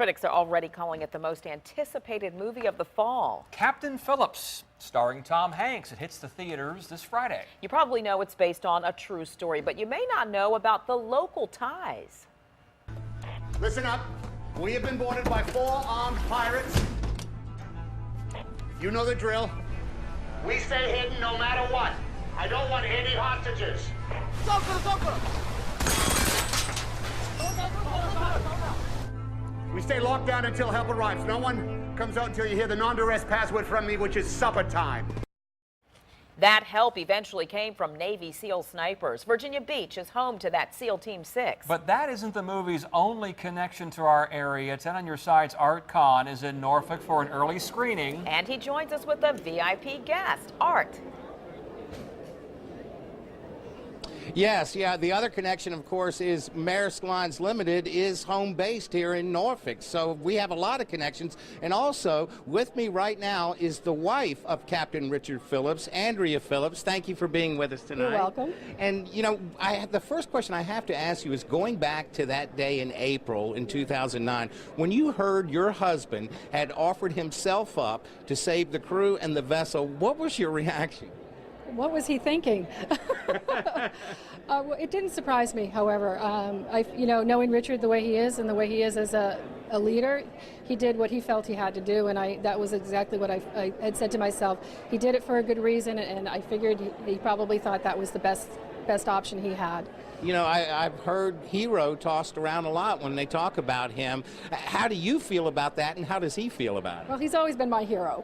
Critics are already calling it the most anticipated movie of the fall. Captain Phillips, starring Tom Hanks. It hits the theaters this Friday. You probably know it's based on a true story, but you may not know about the local ties. Listen up. We have been boarded by 4 armed pirates. You know the drill. We stay hidden no matter what. I don't want any hostages. We stay locked down until help arrives. No one comes out until you hear the non-duress password from me, which is supper time. That help eventually came from Navy SEAL snipers. Virginia Beach is home to that SEAL Team 6. But that isn't the movie's only connection to our area. 10 on Your Side's Art Kahn is in Norfolk for an early screening. And he joins us with a VIP guest, Art. Yes, yeah. The other connection, of course, is Maersk Lines Limited is home based here in Norfolk. So we have a lot of connections. And also, with me right now is the wife of Captain Richard Phillips, Andrea Phillips. Thank you for being with us tonight. You're welcome. And, you know, the first question I have to ask you is going back to that day in April in 2009, when you heard your husband had offered himself up to save the crew and the vessel, what was your reaction? What was he thinking? Well, it didn't surprise me, however. Knowing Richard the way he is and the way he is as a leader, he did what he felt he had to do, and that was exactly what I had said to myself. He did it for a good reason, and I figured he probably thought that was the best option he had. You know, I've heard hero tossed around a lot when they talk about him. How do you feel about that, and how does he feel about it? Well, he's always been my hero,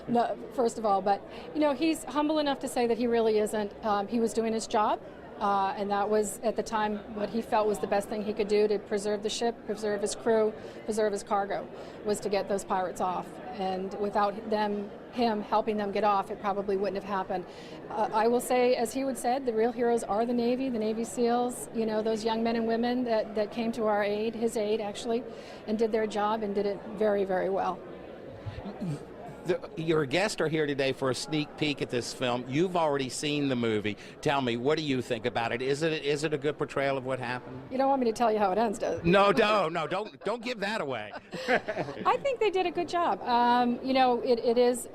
no, first of all. But, you know, he's humble enough to say that he really isn't. He was doing his job, and that was, at the time, what he felt was the best thing he could do to preserve the ship, preserve his crew, preserve his cargo, was to get those pirates off. And without him helping them get off, it probably wouldn't have happened. I will say, as he would said, the real heroes are the Navy SEALs, you know, those young men and women that came to our aid, his aid actually, and did their job and did it very, very well. Your guests are here today for a sneak peek at this film. You've already seen the movie. Tell me, what do you think about it? Is it a good portrayal of what happened? You don't want me to tell you how it ends, does it? No, don't give that away. I think they did a good job. You know, it is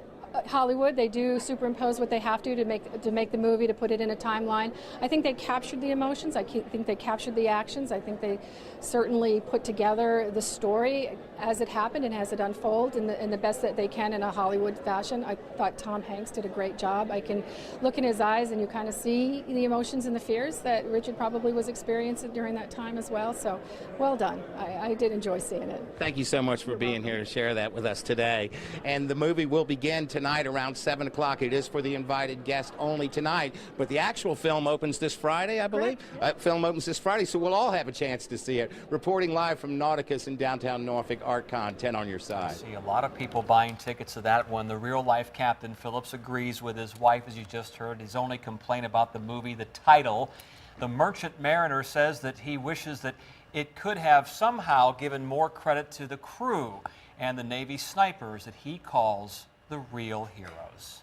Hollywood. They do superimpose what they have to make the movie, to put it in a timeline. I think they captured the emotions. I think they captured the actions. I think they certainly put together the story as it happened and as it unfolded in the best that they can in a Hollywood fashion. I thought Tom Hanks did a great job. I can look in his eyes and you kind of see the emotions and the fears that Richard probably was experiencing during that time as well. So, well done. I did enjoy seeing it. Thank you so much for being here to share that with us today. And the movie will begin tonight around 7 o'clock. It is for the invited guest only tonight, but the actual film opens this Friday, I believe. Film opens this Friday, so we'll all have a chance to see it. Reporting live from Nauticus in downtown Norfolk, Art Kahn, 10 on Your Side. I see a lot of people buying tickets to that one. The real-life Captain Phillips agrees with his wife, as you just heard. His only complaint about the movie, the title. The Merchant Mariner says that he wishes that it could have somehow given more credit to the crew and the Navy snipers that he calls the real heroes.